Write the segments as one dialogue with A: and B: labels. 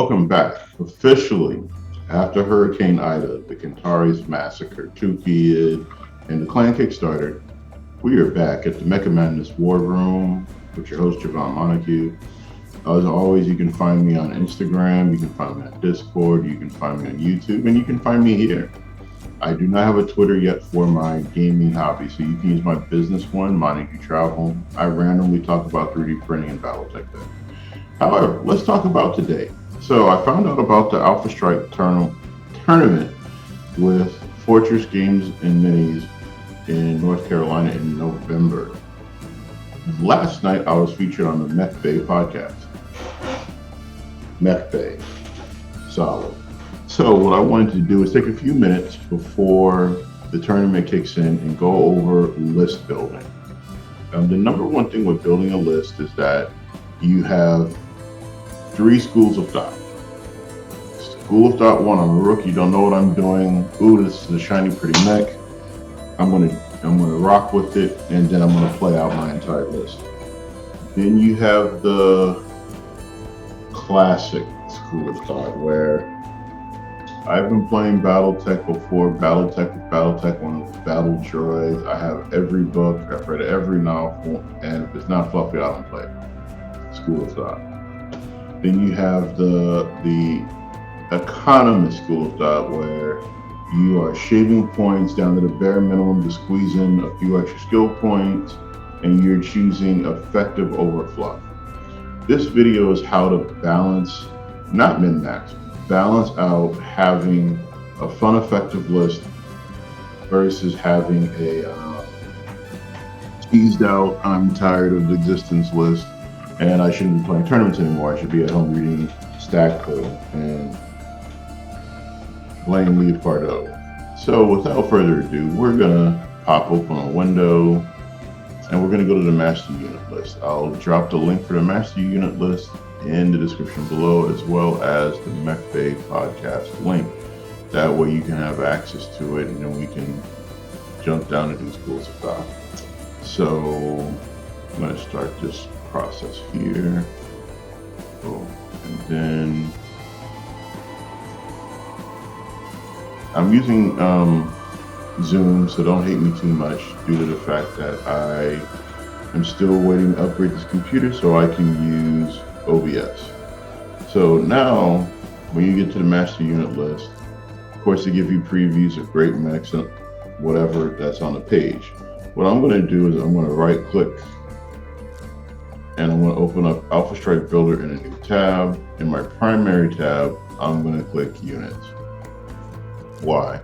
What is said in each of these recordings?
A: welcome back. Officially, after Hurricane Ida, the Kentaris Massacre, Tukid, and the Clan Kickstarter, we are back at the Mecha Madness War Room with your host, Javon Montague. As always, you can find me on Instagram, you can find me on Discord, you can find me on YouTube, and you can find me here. I do not have a Twitter yet for my gaming hobby, so you can use my business one, Montague Travel. I randomly talk about 3D printing and Battletech there. However, let's talk about today. So I found out about the Alpha Strike tournament with Fortress Games and Minis in North Carolina in November. Last night, I was featured on the Mechbay Podcast. Mechbay. Solid. So what I wanted to do is take a few minutes before the tournament kicks in and go over list building. The number one thing with building a list is that you have three schools of thought. School of thought one, I'm a rookie, don't know what I'm doing. Ooh, this is a shiny pretty mech. I'm gonna rock with it, and then I'm gonna play out my entire list. Then you have the classic school of thought where I've been playing Battletech before, Battletech with Battletech, one of the battle droids. I have every book, I've read every novel, and if it's not Fluffy, I don't play it. School of thought. Then you have the economist school of thought where you are shaving points down to the bare minimum to squeeze in a few extra skill points, and you're choosing effective over fluff. This video is how to balance, not min-max, balance out having a fun effective list versus having a teased out, I'm tired of the existence list and I shouldn't be playing tournaments anymore. I should be at home reading Stack Pull and playing Lead Pardo. So without further ado, we're gonna pop open a window and we're gonna go to the master unit list. I'll drop the link for the master unit list in the description below, as well as the Mechbay Podcast link. That way you can have access to it and then we can jump down and do schools of thought. So I'm gonna start this process here. Boom. And then I'm using Zoom, so don't hate me too much due to the fact that I am still waiting to upgrade this computer so I can use OBS. So now, when you get to the master unit list, of course they give you previews of great mechs and whatever that's on the page. What I'm going to do is I'm going to right click and I'm going to open up Alpha Strike Builder in a new tab. In my primary tab, I'm going to click units. Why?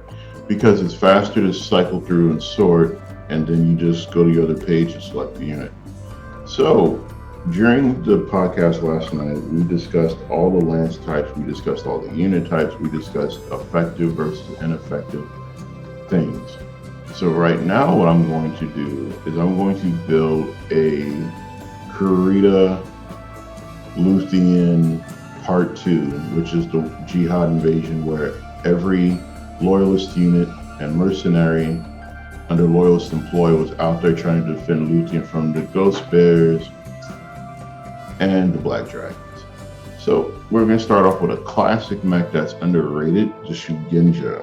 A: Because it's faster to cycle through and sort, and then you just go to your other page and select the unit. So during the podcast last night, we discussed all the lance types, we discussed all the unit types, we discussed effective versus ineffective things. So right now what I'm going to do is I'm going to build a Kurita Luthian Part 2, which is the Jihad invasion where every loyalist unit and mercenary under loyalist employee was out there trying to defend Luthian from the Ghost Bears and the Black Dragons. So we're going to start off with a classic mech that's underrated, the Shugenja.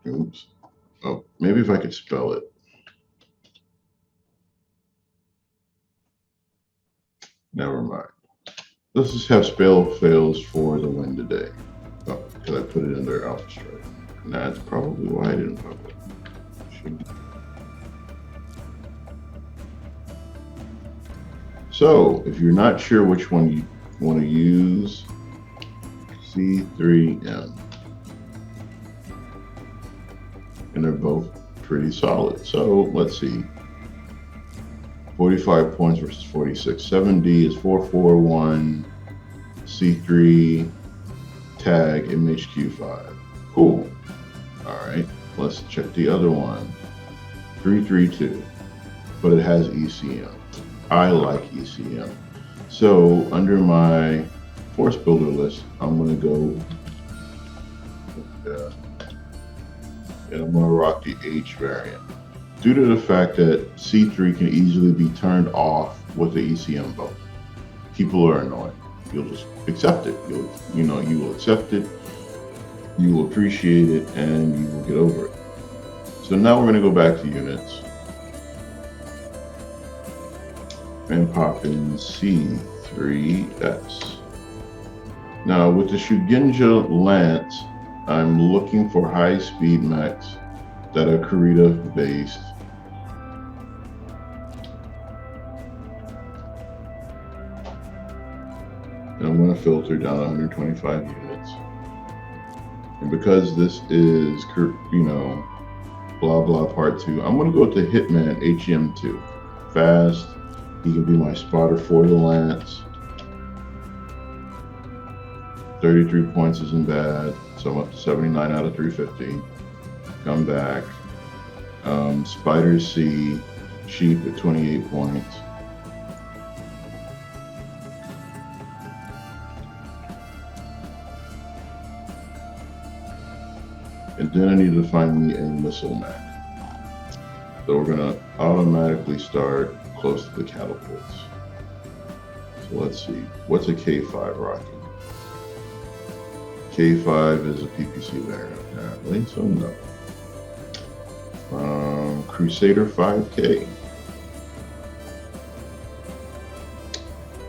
A: Oops. Oh, maybe if I could spell it. Never mind. Let's just have spell fails for the win today. Oh, because I put it under Alpha Strike. And that's probably why I didn't pop it. So, if you're not sure which one you want to use, C3M. And they're both pretty solid. So, let's see. 45 points versus 46. 7D is 441. C3 tag MHQ5. Cool. All right, let's check the other one. 332, but it has ECM. I like ECM. So under my force builder list, I'm gonna go and I'm gonna rock the H variant. Due to the fact that C3 can easily be turned off with the ECM vote. People are annoying. You'll just accept it. You will accept it. You will appreciate it, and you will get over it. So now we're going to go back to units and pop in C3S. Now with the Shugenja Lance, I'm looking for high-speed mechs that are Kurita based. And I'm going to filter down 125 units. And because this is, blah blah part 2, I'm going to go to Hitman HM2. Fast. He can be my spotter for the Lance. 33 points isn't bad, so I'm up to 79 out of 350. Come back. Spider C, Sheep at 28 points. And then I need to find me a missile mech. So we're gonna automatically start close to the catapults. So let's see, what's a K5 rocking? K5 is a PPC variant apparently, so no. Crusader 5K.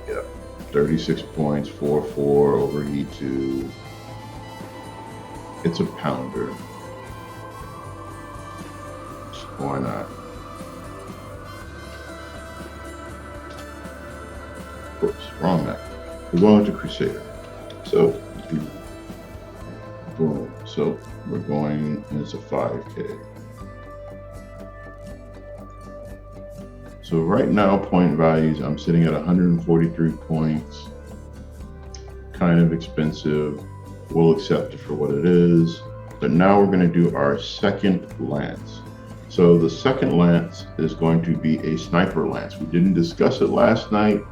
A: Yep, 36 points, 4-4 over E2. It's a pounder. Why not? Oops, wrong mech. We're going to Crusader. So, boom. So we're going, and it's a 5K. So right now, point values, I'm sitting at 143 points. Kind of expensive. We'll accept it for what it is. But now we're going to do our second lance. So the second lance is going to be a sniper lance. We didn't discuss it last night,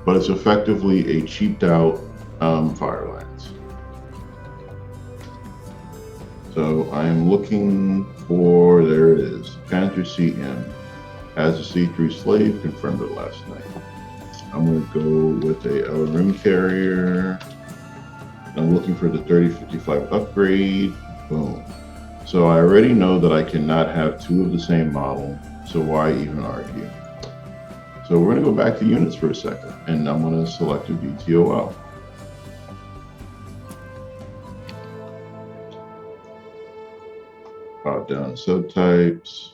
A: but it's effectively a cheaped out fire lance. So I am looking for, there it is, Panther CM. Has a C3 slave, confirmed it last night. I'm going to go with a LRM carrier. I'm looking for the 3055 upgrade. Boom. So I already know that I cannot have two of the same model, so why even argue? So we're going to go back to units for a second, and I'm going to select a VTOL. Pop down subtypes.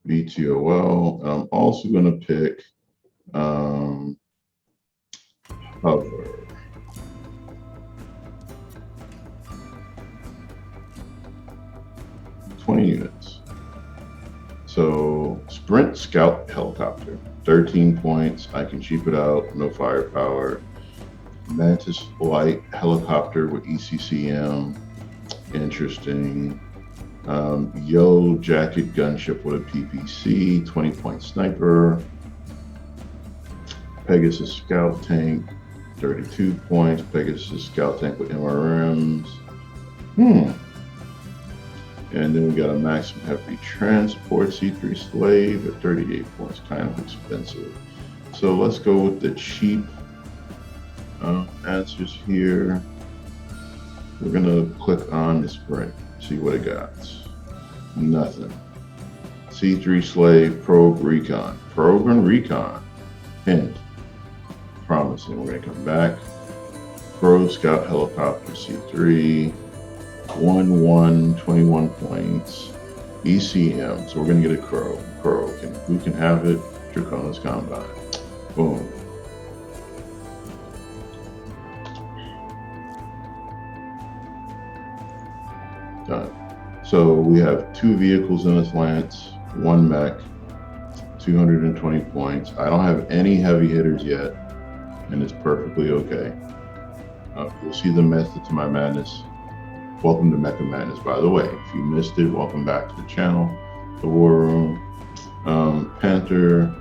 A: VTOL. And I'm also going to pick hover. Units. So Sprint Scout Helicopter, 13 points. I can cheap it out, no firepower. Mantis Light Helicopter with ECCM, interesting. Yellow Jacket Gunship with a PPC, 20 point sniper. Pegasus Scout Tank, 32 points. Pegasus Scout Tank with MRMs. And then we got a Maximum Heavy Transport C3 Slave at 38 points, kind of expensive. So let's go with the cheap answers here. We're gonna click on the Sprint, see what it got. Nothing. C3 Slave, Probe Recon. Probe and Recon. Hint. Promising. We're gonna come back. Probe Scout Helicopter C3. 1-1, 21 points. ECM. So we're gonna get a Crow. Who can have it? Draconis Combine. Boom. Done. So we have two vehicles in this lance, one mech, 220 points. I don't have any heavy hitters yet, and it's perfectly okay. You'll see the method to my madness. Welcome to Mecha Madness, by the way. If you missed it, welcome back to the channel. The War Room, Panther,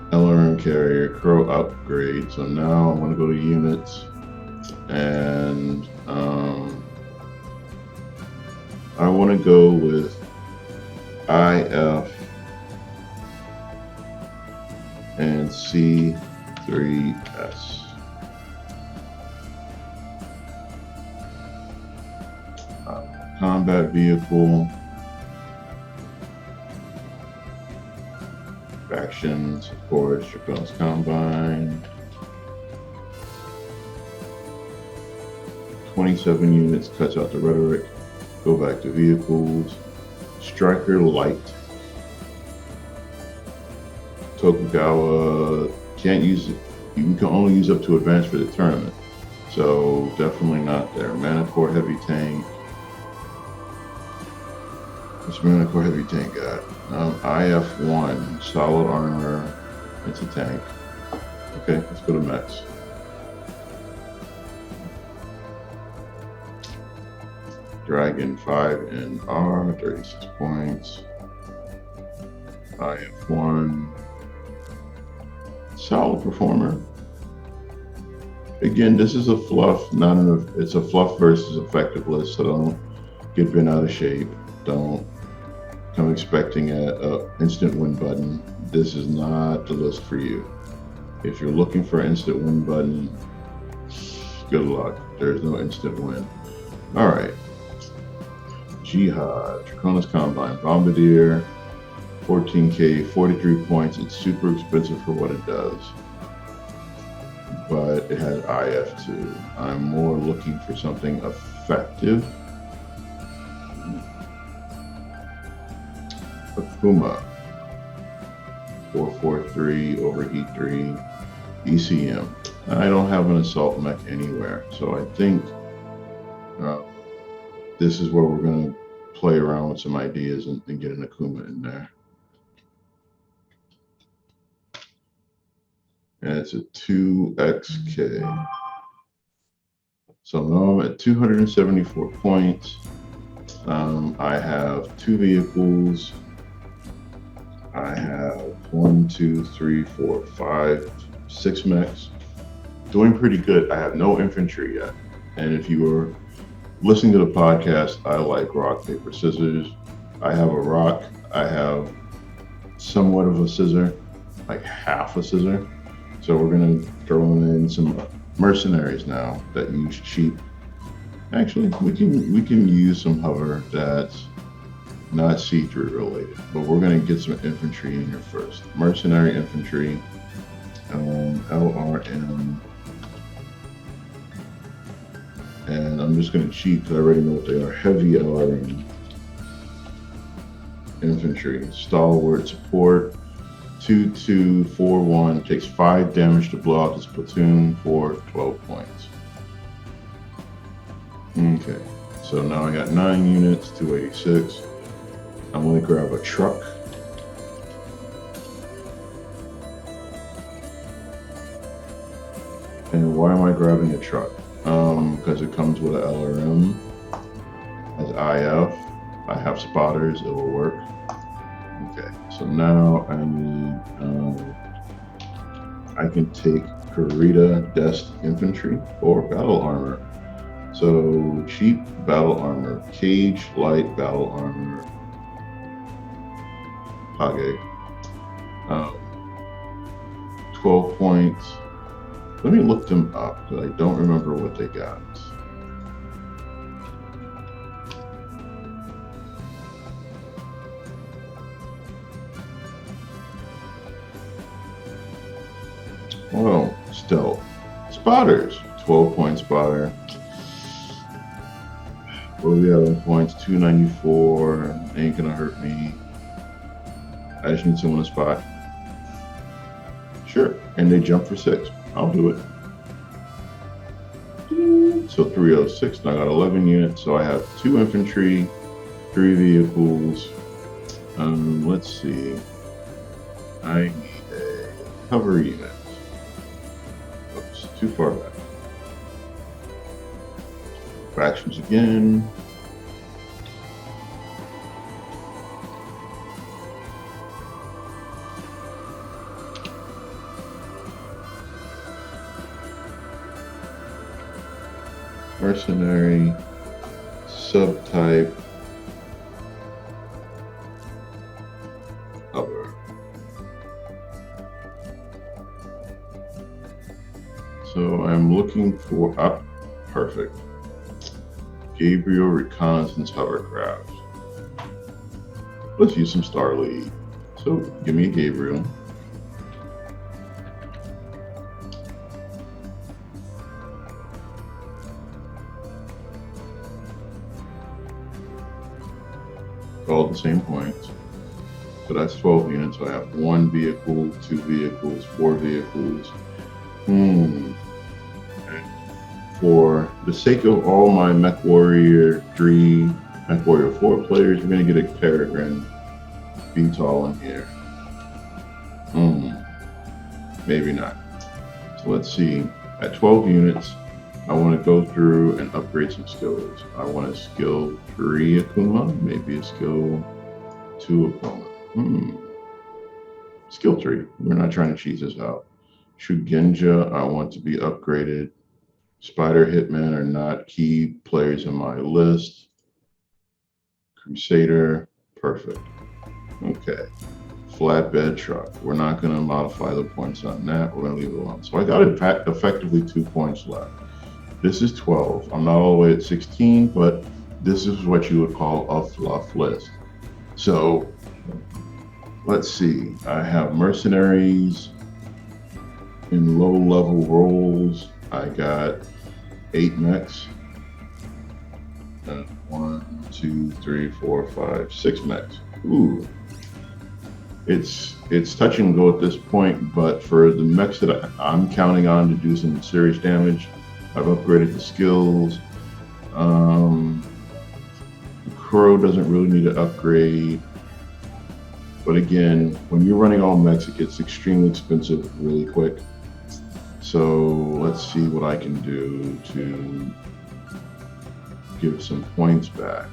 A: LRM Carrier, Crow Upgrade. So now I'm going to go to Units, and I want to go with IF and C3S. Combat vehicle. Factions, of course, Dragon's Combine. 27 units, cuts out the rhetoric. Go back to vehicles. Striker Light. Tokugawa can't use it. You can only use up to advance for the tournament. So definitely not there. Mana Core Heavy Tank. What's Mana Core Heavy Tank got? IF1, solid armor. It's a tank. Okay, let's go to mechs. Dragon 5 and R, 36 points. IF1. Solid performer. Again, this is a fluff, it's a fluff versus effective list, so don't get bent out of shape. Don't come expecting a instant win button. This is not the list for you. If you're looking for an instant win button, good luck. There's no instant win. All right. Jihad, Dragon's Combine, Bombardier, 14K, 43 points. It's super expensive for what it does, but it has IF2. I'm more looking for something effective. Akuma, 443, Overheat 3, ECM. I don't have an assault mech anywhere, so I think this is where we're going to play around with some ideas and get an Akuma in there. And it's a 2XK. So now I'm at 274 points. I have 2 vehicles. I have 6 mechs. Doing pretty good. I have no infantry yet. And if you were listening to the podcast, I like rock, paper, scissors. I have a rock. I have somewhat of a scissor, like half a scissor. So we're going to throw in some mercenaries now that use cheap. Actually, we can use some hover that's not see-through related, but we're going to get some infantry in here first. Mercenary infantry, LRM, and I'm just going to cheat because I already know what they are. Heavy LRM infantry, stalwart support, 2241, takes 5 damage to blow out this platoon for 12 points. Okay, so now I got 9 units, 286. I'm going to grab a truck. And why am I grabbing a truck? Because it comes with an LRM as IF. I have spotters, it will work. Okay, so now I need, I can take Kurita Dest infantry or battle armor. So cheap battle armor, cage light battle armor, Hage, 12 points. Let me look them up because I don't remember what they got. Well, stealth. Spotters, 12 point spotter. What do we have in points? 294. Ain't gonna hurt me. I just need someone to spot. Sure, and they jump for 6. I'll do it. So 306, now I got 11 units. So I have 2 infantry, 3 vehicles. Let's see. I need a cover unit. Oops, too far back. Factions again. Mercenary, subtype, looking for perfect. Gabriel Reconnaissance Hovercraft. Let's use some Star Lead. So give me a Gabriel. All the same points. So that's 12 units. So I have 1 vehicle, 2 vehicles, 4 vehicles. And for the sake of all my Mech Warrior 3, Mech Warrior 4 players, we're going to get a Peregrine VTOL in here. Maybe not. So let's see. At 12 units, I want to go through and upgrade some skills. I want a skill 3 Akuma, maybe a skill 2 Akuma. Skill 3. We're not trying to cheese this out. Shugenja, I want to be upgraded. Spider Hitman are not key players in my list. Crusader, perfect. Okay. Flatbed truck. We're not going to modify the points on that. We're going to leave it alone. So I got effectively 2 points left. This is 12. I'm not all the way at 16, but this is what you would call a fluff list. So let's see. I have mercenaries in low-level roles. I got 8 mechs. 1, 2, 3, 4, 5, 6 mechs. Ooh. It's touch and go at this point, but for the mechs that I'm counting on to do some serious damage, I've upgraded the skills. The Crow doesn't really need to upgrade. But again, when you're running all mechs, it gets extremely expensive really quick. So let's see what I can do to give some points back.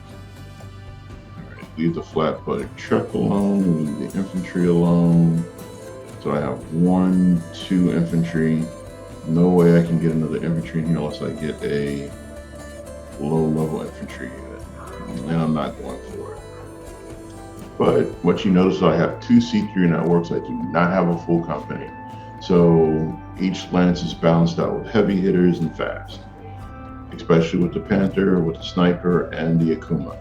A: All right, leave the flat-butted truck alone, leave the infantry alone. So I have 1, 2 infantry. No way I can get another infantry in here unless I get a low-level infantry unit. And I'm not going for it. But what you notice is I have 2 C3 networks. I do not have a full company. So each lance is balanced out with heavy hitters and fast, especially with the Panther, with the Sniper, and the Akuma.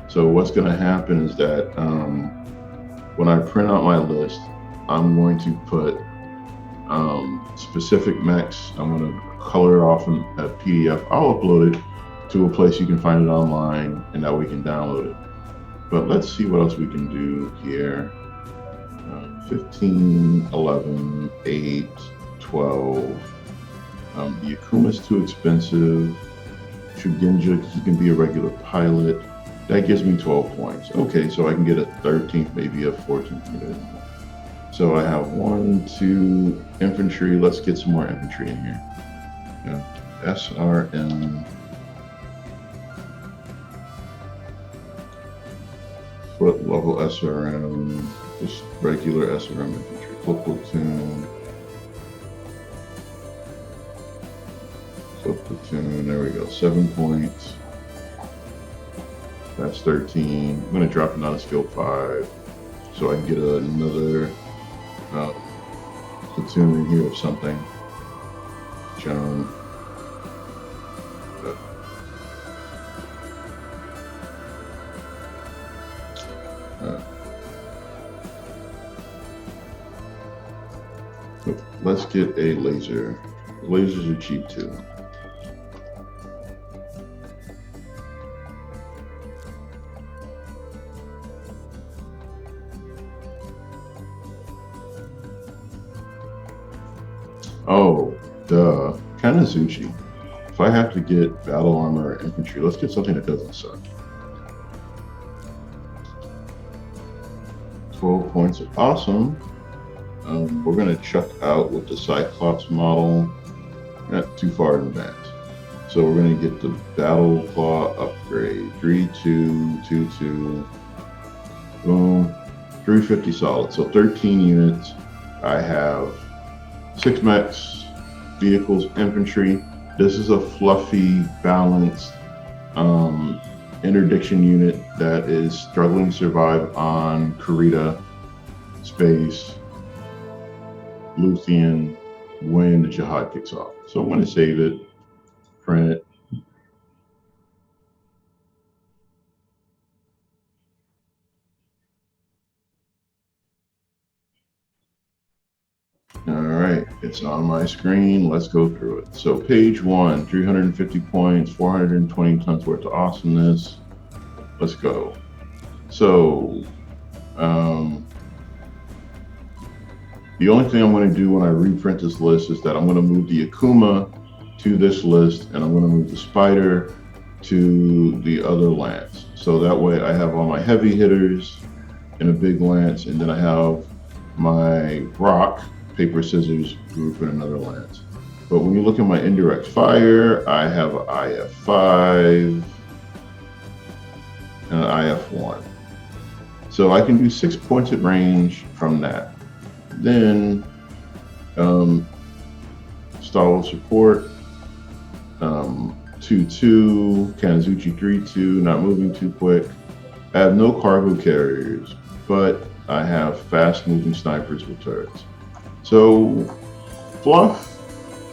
A: So what's going to happen is that when I print out my list, I'm going to put specific mechs. I'm going to color it off in a PDF. I'll upload it to a place you can find it online, and that we can download it. But let's see what else we can do here. 15, 11, 8, 12. The Akuma's too expensive. Shugenja, he can be a regular pilot. That gives me 12 points. Okay, so I can get a 13th, maybe a 14th unit. So I have 1, 2 infantry. Let's get some more infantry in here. SRM. Foot level SRM. Just regular SRM infantry. Foot platoon. Foot platoon. There we go. 7 points. That's 13. I'm going to drop it down to skill 5 so I can get another platoon in here of something. Jump. Let's get a laser. Lasers are cheap too. Oh, duh. Kanazuchi. If I have to get battle armor or infantry, let's get something that doesn't suck. 12 points are awesome. We're going to chuck out with the Cyclops model. Not too far in advance. So we're going to get the Battle Claw upgrade. 3, 2, 2, 2. Boom. 350 solid. So 13 units. I have 6 mechs, vehicles, infantry. This is a fluffy, balanced interdiction unit that is struggling to survive on Kurita space, Luthien, when the jihad kicks off. So I'm going to save it, print it. All right, it's on my screen. Let's go through it. So page 1, 350 points, 420 tons worth of awesomeness. Let's go. So the only thing I'm going to do when I reprint this list is that I'm going to move the Akuma to this list, and I'm going to move the Spider to the other lance. So that way I have all my heavy hitters in a big lance, and then I have my rock, paper, scissors group in another lance. But when you look at my indirect fire, I have an IF5 and an IF1. So I can do 6 points at range from that. Then Star Wars support, 2-2, Kanzuchi 3-2, not moving too quick. I have no cargo carriers, but I have fast moving snipers with turrets. So Fluff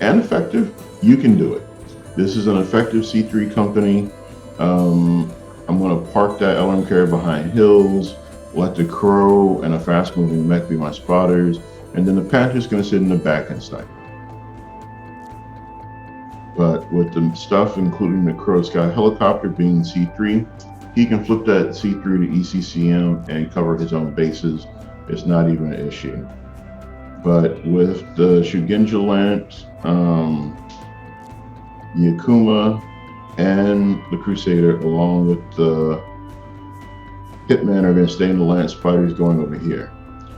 A: and Effective, you can do it. This is an effective C3 company. I'm going to park that LM carrier behind hills, let the Crow and a fast moving mech be my spotters, and then the Panther's going to sit in the back and snipe. But with the stuff, including the Crow Sky helicopter being C3, he can flip that C3 to ECCM and cover his own bases. It's not even an issue. But with the Shugenja Lance, the Akuma, and the Crusader, along with the Hitman, are going to stay in the Lance. Spiders going over here.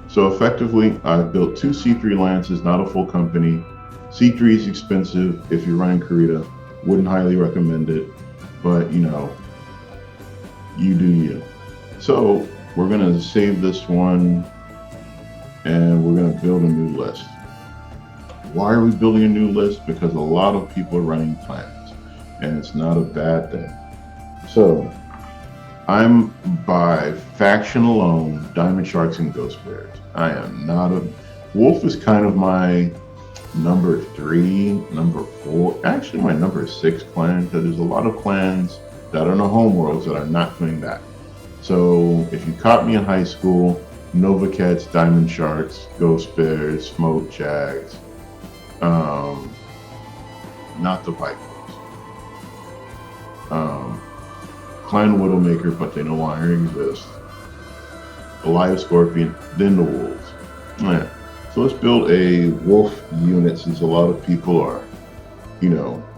A: So effectively, I've built 2 C3 Lances, not a full company. C3 is expensive if you're running Kurita. Wouldn't highly recommend it, but you do you. So we're going to save this one, and we're going to build a new list. Why are we building a new list? Because a lot of people are running clans, and it's not a bad thing. So I'm by faction alone, Diamond Sharks and Ghost Bears. I am not a... Wolf is kind of my number 3, number 4, actually my number 6 clan, because there's a lot of clans that are in the homeworlds that are not coming back. So if you caught me in high school, Nova Cats, Diamond Sharks, Ghost Bears, Smoke Jags, not the Vipers. Clan Widowmaker, but they no longer exist. Goliath Scorpion, then the Wolves. Yeah. So let's build a wolf unit, since a lot of people are,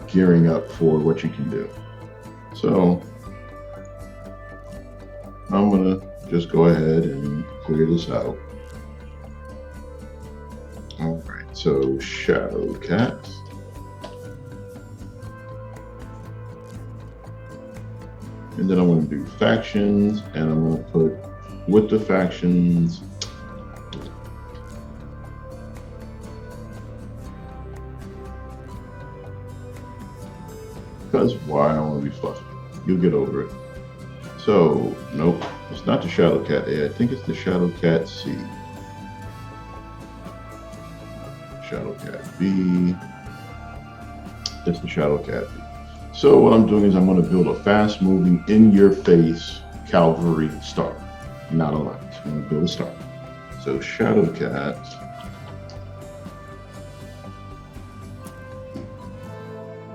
A: gearing up for what you can do. So I'm gonna just go ahead and clear this out. All right, so Shadow Cat. And then I'm going to do factions, and I'm going to put with the factions because why? I want to be fluffy. You'll get over it. So nope, it's not the Shadow Cat A. I think it's the Shadow Cat C. Shadow Cat B. It's the Shadow Cat B. So what I'm doing is I'm going to build a fast-moving, in-your-face cavalry star, not a lance. I'm going to build a star. So Shadow Cat.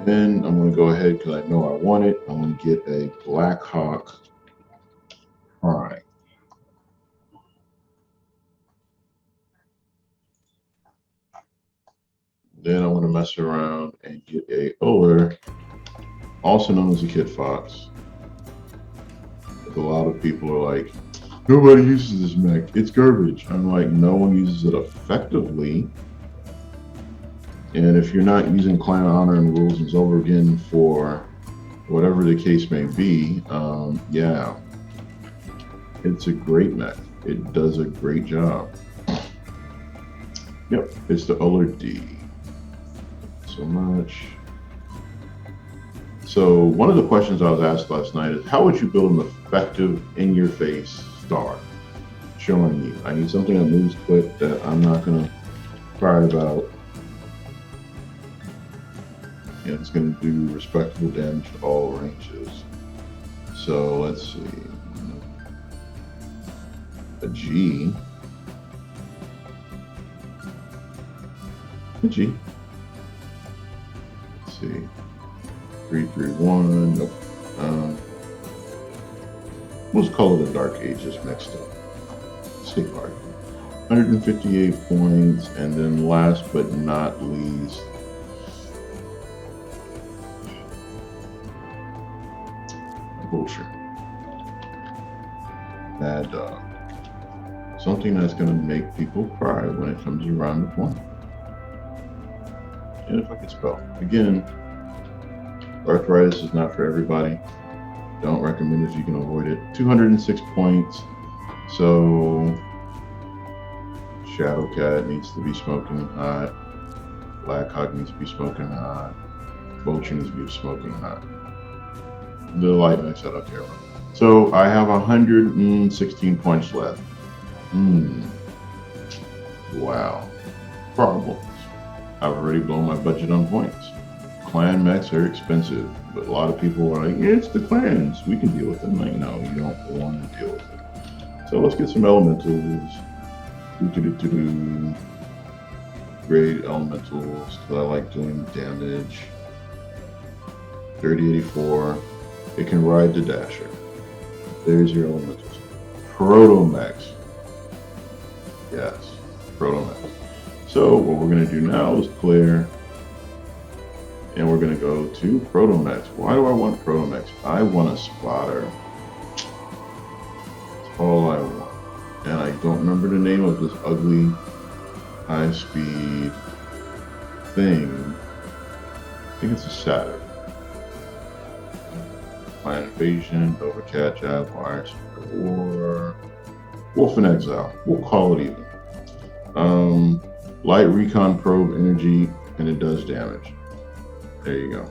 A: Then I'm going to go ahead, because I know I want it. I'm going to get a Black Hawk Prime. Then I'm going to mess around and get a Uller, also known as a Kit Fox. A lot of people are like, nobody uses this mech, it's garbage. I'm like, no one uses it effectively. And if you're not using clan honor and rules and over again for whatever the case may be, yeah, it's a great mech. It does a great job. Yep, it's the Uller D. So much. So one of the questions I was asked last night is, how would you build an effective in-your-face star? Showing you. I need something that moves quick, that I'm not going to cry about. and it's going to do respectable damage to all ranges. So let's see. A G. A G. Let's see. 331. Nope. We'll call it a Dark Ages mixed up. Stick card. 158 points, and then last but not least, Vulture. Mad Dog. Something that's going to make people cry when it comes around the corner. And if I could spell. Again, arthritis is not for everybody. Don't recommend if you can avoid it. 206 points. So Shadowcat needs to be smoking hot. Blackhawk needs to be smoking hot. Vulture needs to be smoking hot. The light mix I don't care about. So I have 116 points left. Wow. Problems. I've already blown my budget on points. Clan mechs are expensive, but a lot of people are like, yeah, it's the clans. We can deal with them. Like, no, you don't want to deal with it. So let's get some elementals. Great elementals, because I like doing damage. 3084. It can ride the Dasher. There's your elementals. Proto mechs. Yes, proto mechs. So what we're going to do now is clear. And we're going to go to proto mechs. Why do I want proto mechs? I want a spotter. That's all I want. And I don't remember the name of this ugly high-speed thing. I think it's a Saturn. Clan Invasion, Overcat, Jaguar, or Wolf in Exile. We'll call it even. Light Recon Probe Energy, and it does damage. There you go.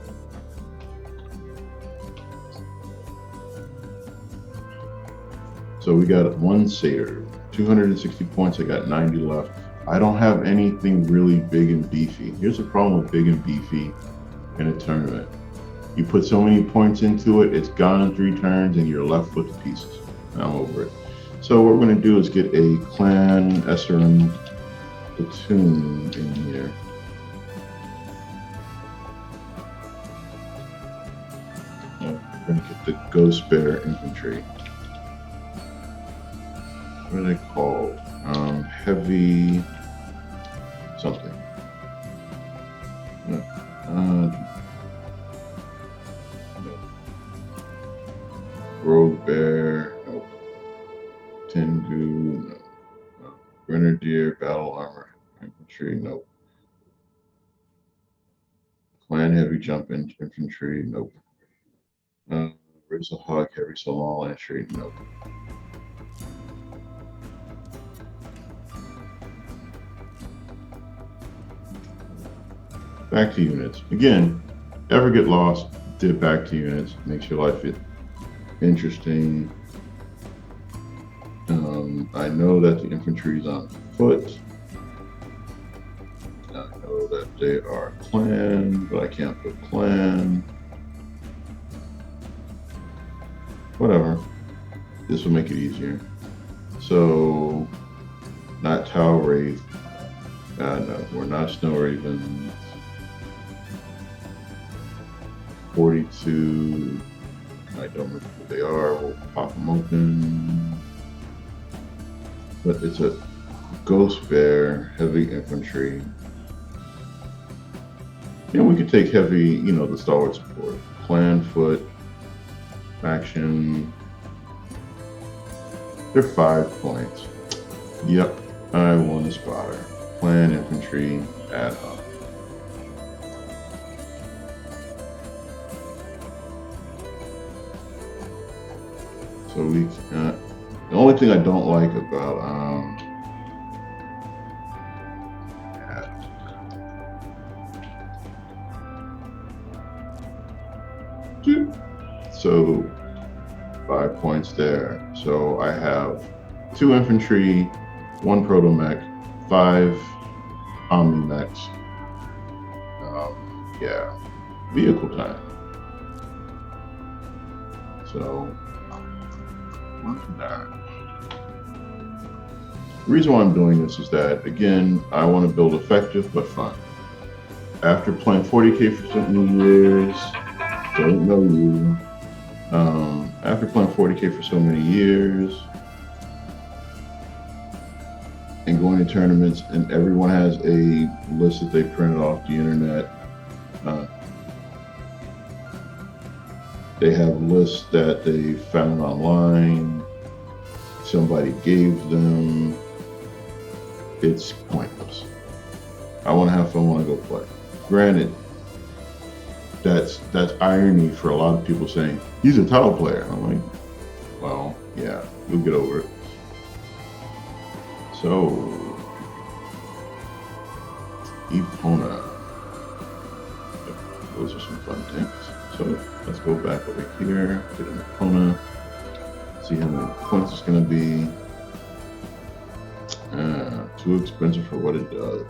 A: So we got one Satyr, 260 points. I got 90 left. I don't have anything really big and beefy. Here's the problem with big and beefy in a tournament. You put so many points into it, it's gone in 3 turns, and you're left with the pieces. I'm over it. So what we're going to do is get a Clan SRM platoon in here. We're going to get the Ghost Bear Infantry. What are they called? Heavy something. Rogue Bear, nope. Tengu, no. Grenadier, Battle Armor, Infantry, nope. Clan Heavy Jump Infantry, nope. Razor Hawk, Heavy Salon Infantry, nope. Back to units. Again, ever get lost, dip back to units. Makes your life interesting. I know that the infantry is on foot. I know that they are clan, but I can't put clan. Whatever. This will make it easier. So, not Tau Wraith. No, we're not Snow Ravens. 42. I don't remember who they are. We'll pop them open. But it's a Ghost Bear, Heavy Infantry. Yeah, we could take heavy, the stalwart support. Clan Foot, Faction. They're 5 points. Yep, I want a spotter. Clan Infantry, ad hoc. So we the only thing I don't like about so 5 points there. So I have 2 infantry, 1 proto mech, 5 omni mechs. Yeah. vehicle time. So, why not? The reason why I'm doing this is that, again, I want to build effective but fun. After playing 40K for so many years, don't know you. After playing 40K for so many years and going to tournaments, and everyone has a list that they printed off the internet. They have lists that they found online, somebody gave them. It's pointless. I want to have fun when I go play. Granted, that's irony for a lot of people saying, he's a title player. I'm like, well, yeah, you'll get over it. So, Epona. Those are some fun things. So let's go back over here, get an Epona, see how many points it's going to be. Too expensive for what it does.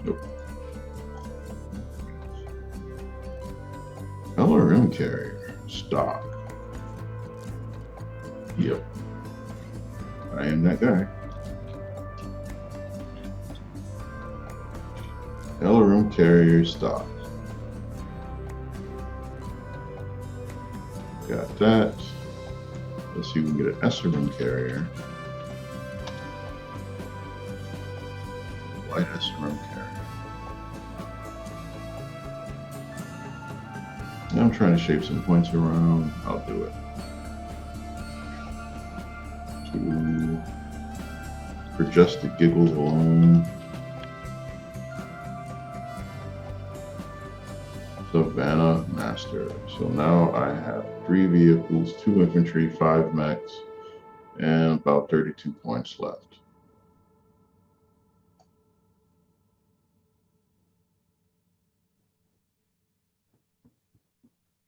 A: Nope. LRM carrier, stock. Yep. I am that guy. LRM carrier stock. Got that. Let's see if we can get an SRM carrier. White SRM carrier. Now I'm trying to shape some points around. I'll do it. For just the giggles alone. Savannah Master. So now I have 3 vehicles, 2 infantry, 5 mechs, and about 32 points left.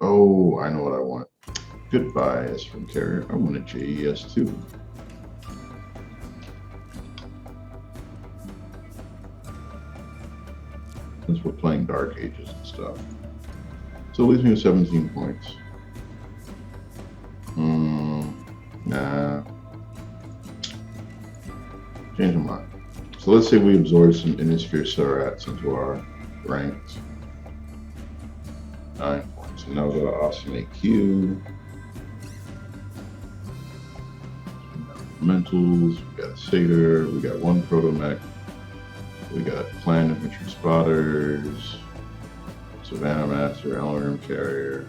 A: Oh, I know what I want. Goodbye, SRM carrier. I want a JES too. Since we're playing Dark Ages and stuff. So it leaves me with 17 points. Nah. Change my mind. So let's say we absorb some Innisphere Surats into our ranks. 9 points. So now we've got an Awesome Q. Mentals, we got a Satyr, we got 1 Proto Mech, we got Clan Infantry Spotters, Savannah Master, LRM carrier.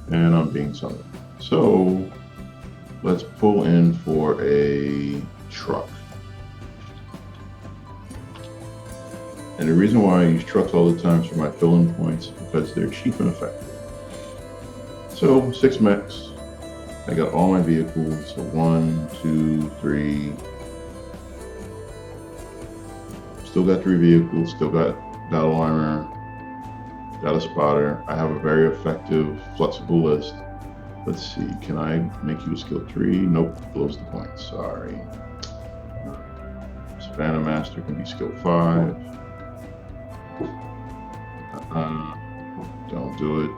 A: And I'm being summoned. So let's pull in for a truck. And the reason why I use trucks all the time for my fill-in points is because they're cheap and effective. So 6 mechs. I got all my vehicles. So 1, 2, 3. Still got 3 vehicles. Still got battle armor. Got a spotter. I have a very effective, flexible list. Let's see. Can I make you a skill 3? Nope. Blows the points. Sorry. Savannah Master can be skill 5. Don't do it.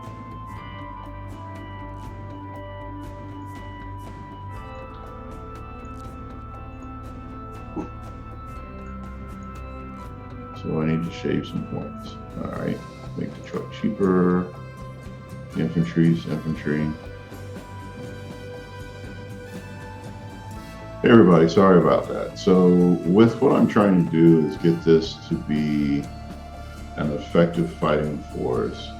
A: So I need to shave some points. All right, make the truck cheaper. Infantry's infantry. Hey everybody, sorry about that. So with what I'm trying to do is get this to be an effective fighting force.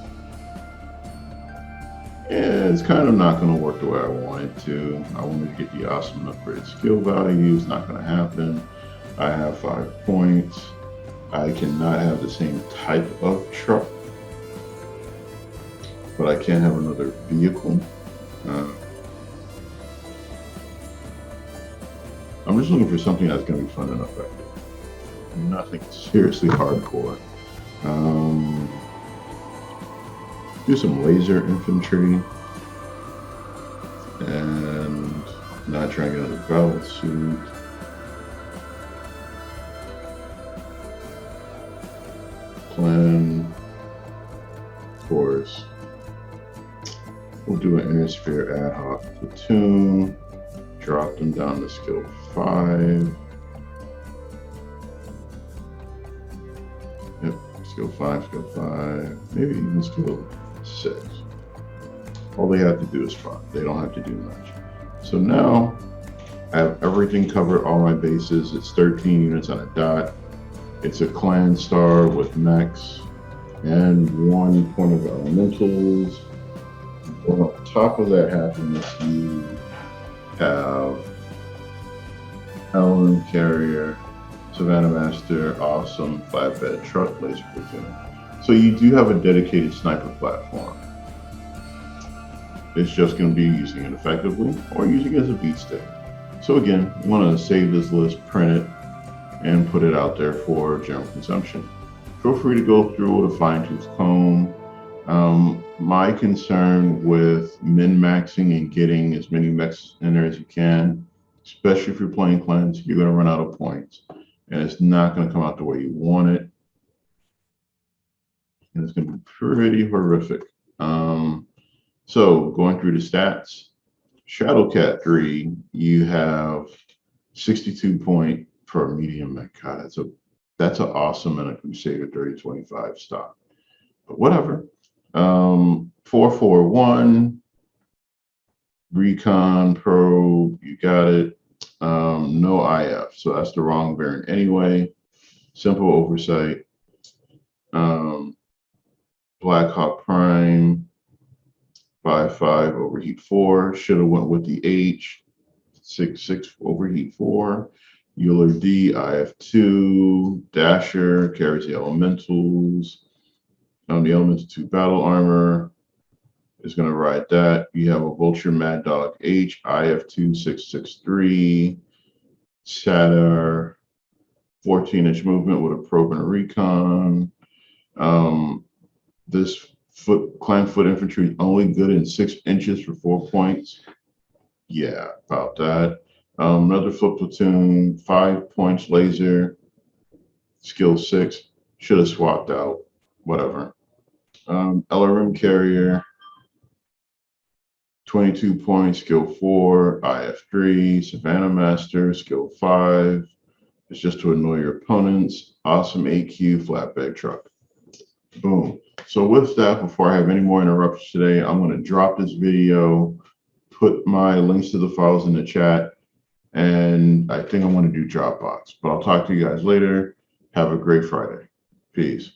A: Yeah, it's kind of not going to work the way I want it to. I wanted to get the awesome upgrade skill value. It's not going to happen. I have 5 points. I cannot have the same type of truck, but I can have another vehicle. I'm just looking for something that's going to be fun and effective. Nothing seriously hardcore. Do some laser infantry. And not trying to get another battle suit. Plan. Of course. We'll do an inner sphere ad hoc platoon. Drop them down to skill 5. Yep, skill 5, skill 5. Maybe even skill 6. All they have to do is 5. They don't have to do much. So now I have everything covered, all my bases. It's 13 units on a dot. It's a clan star with mechs and 1 point of elementals. And on top of that happiness, you have Helen Carrier, Savannah Master, awesome flatbed truck, laser platoon. So you do have a dedicated sniper platform. It's just going to be using it effectively or using it as a beat stick. So again, you want to save this list, print it, and put it out there for general consumption. Feel free to go through with a fine-tooth comb. My concern with min-maxing and getting as many mechs in there as you can, especially if you're playing clans, you're going to run out of points. And it's not going to come out the way you want it. And it's going to be pretty horrific. So going through the stats, Shadowcat 3, you have 62 point for a medium mech. God, that's an awesome and a Crusader 3025 stock. But whatever. 441 Recon Probe, you got it. No IF, so that's the wrong variant anyway. Simple oversight. Black Hawk Prime 5.5 overheat 4. Should have went with the H 6.6 overheat 4. Euler D IF2. Dasher carries the elementals. The Elemental 2 battle armor is going to ride that. You have a Vulture Mad Dog H IF2 663. Satyr 14-inch movement with a probe and a recon. This clan foot infantry is only good in 6 inches for 4 points. Yeah, about that. Another foot platoon, 5 points laser, skill 6. Should have swapped out. Whatever. LRM carrier, 22 points, skill 4, IF3, Savannah Master, skill 5. It's just to annoy your opponents. Awesome AQ flatbed truck. Boom. So with that, before I have any more interruptions today, I'm going to drop this video, put my links to the files in the chat, and I think I'm going to do Dropbox. But I'll talk to you guys later. Have a great Friday. Peace.